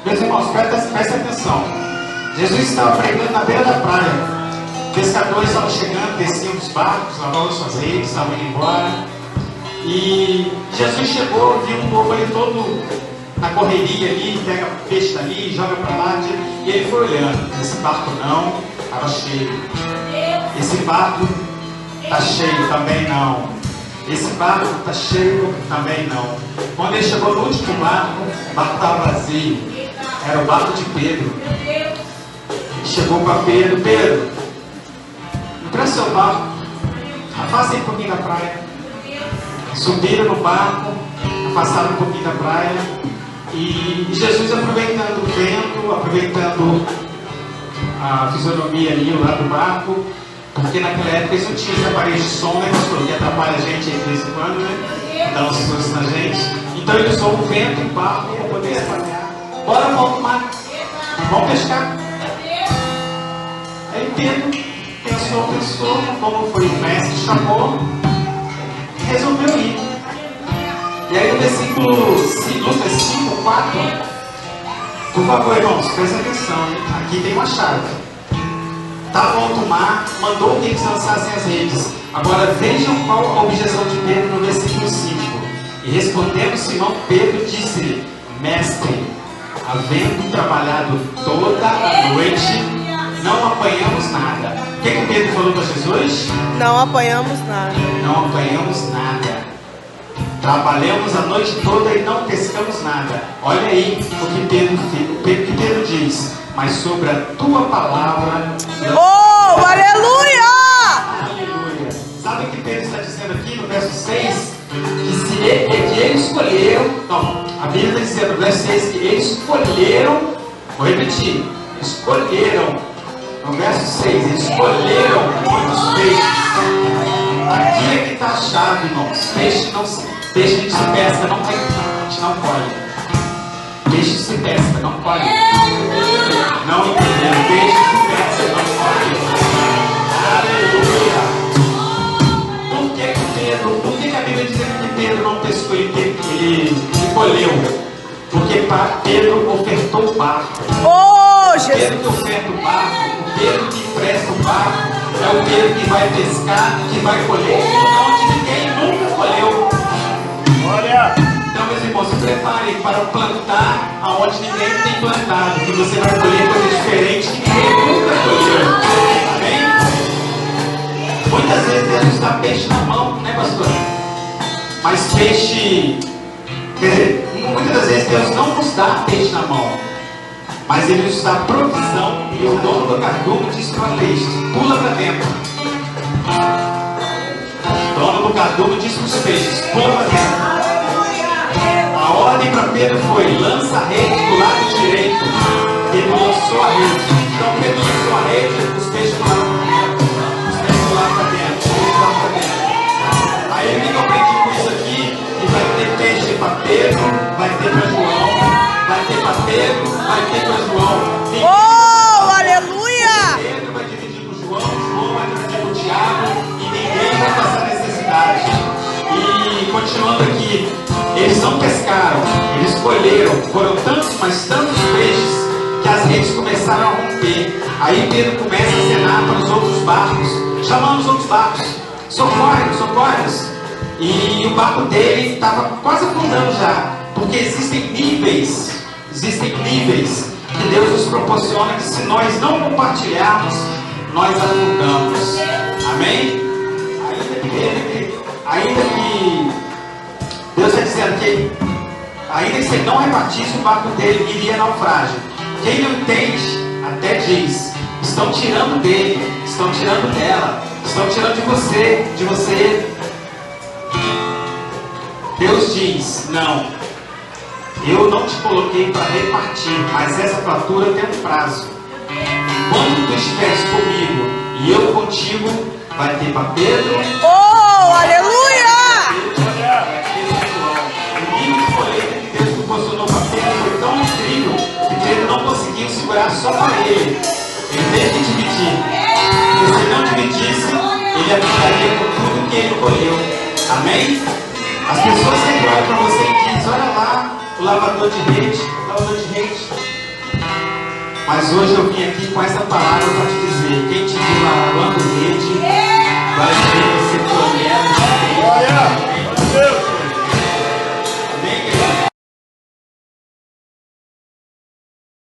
Meus irmãos, presta atenção. Jesus estava pregando na beira da praia. Pescadores estavam chegando, desciam dos barcos, lavavam suas redes, estavam indo embora. E Jesus chegou, viu um povo ali todo na correria ali, pega peixe dali, joga para lá. E ele foi olhando. Esse barco não, estava cheio. Esse barco está cheio, também não. Esse barco está cheio, também não. Quando ele chegou no último barco, o barco estava vazio. Era o barco de Pedro. Ele chegou para Pedro: Pedro, empresta seu barco, afasta um pouquinho da praia. Subiram no barco, afastaram um pouquinho da praia. E Jesus, aproveitando o vento, aproveitando a fisionomia ali, o lado do barco, porque naquela época eles não tinham esse aparelho de som, né, pastor? Que atrapalha a gente aí de vez em quando, né? Dá umas coisas na gente. Então ele usou o vento e o barco para poder trabalhar. Bora, vamos pro mar. Vamos pescar. Aí Pedro pensou, como foi o mestre que chamou, resolveu ir. E aí no versículo Lucas 5, 4, por favor, irmãos, presta atenção, hein? Aqui tem uma chave. Estava alto mar, mandou que eles lançassem as redes. Agora vejam qual a objeção de Pedro no versículo 5. E respondendo Simão Pedro, disse-lhe: Mestre, havendo trabalhado toda a noite, não apanhamos nada. O que Pedro falou para Jesus? Não apanhamos nada. Não apanhamos nada. Trabalhamos a noite toda e não pescamos nada. Olha aí o que Pedro diz: mas sobre a tua palavra. Oh, aleluia! Aleluia! Sabe o que Pedro está dizendo aqui no verso 6? Que ele escolheu. Não, a Bíblia está dizendo no verso 6 que eles escolheram. Vou repetir: escolheram. No verso 6, eles escolheram muitos peixes. Aqui é que está a chave, irmãos. Peixe a gente se pesca, não tem, a gente não colhe. Peixe se pesca, não colhe. Não entenderam? Peixe se pesca, não colhe. Aleluia! Por que a Bíblia diz que Pedro não pescou e ele colheu? Porque Pedro ofertou o barco. Oh, Jesus! Pedro que oferta o barco, o Pedro que empresta o barco, é o Pedro que vai pescar, que vai colher, onde ninguém nunca colheu. Olha! Então, meus irmãos, se preparem para plantar aonde ninguém tem plantado, que você vai colher coisas diferentes que ninguém nunca colheu. Amém? Muitas vezes Deus nos dá peixe na mão, né, pastor? Mas peixe... Quer dizer, muitas das vezes Deus não nos dá peixe na mão, mas Ele nos dá provisão. E o dono do cardume diz para peixe: pula para dentro. O dono do cardume diz para os peixes: pula para dentro. A ordem para Pedro foi: lança a rede do lado direito. Ele lançou a rede. Então Pedro lançou a rede, os peixes pularam para dentro. Aí o que eu aprendi com isso aqui? Que vai ter peixe para Pedro, vai ter para João, vai ter para Pedro, vai ter para João. Oh, aleluia! Pedro vai dividir com João, João vai dividir com Tiago, e ninguém vai passar necessidade. E continuando aqui, eles não pescaram, eles colheram. Foram tantos, mas tantos peixes, que as redes começaram a romper. Aí Pedro começa a acenar para os outros barcos, chamando os outros barcos: socorre, socorre. E o barco dele estava quase afundando já, porque existem níveis que Deus nos proporciona, que se nós não compartilharmos, nós afundamos. Amém? Ainda que Deus está dizendo que ainda que se ele não repartisse, o barco dele iria naufrágio. Quem não entende até diz: estão tirando dele, estão tirando dela, estão tirando de você. Deus diz: não, eu não te coloquei para repartir, mas essa fatura tem um prazo. Quando tu estiveres comigo e eu contigo, vai ter para Pedro. Oh, aleluia! O nível de colheita que Deus proporcionou para Pedro foi tão incrível que Pedro não conseguiu segurar só para ele. Ele teve que dividir. Porque se não dividisse, ele aplicaria com tudo que ele colheu. Amém? As pessoas sempre olham para você e dizem: olha lá, o lavador de rede, Mas hoje eu vim aqui com essa palavra para te dizer: quem te viu lavando o rei,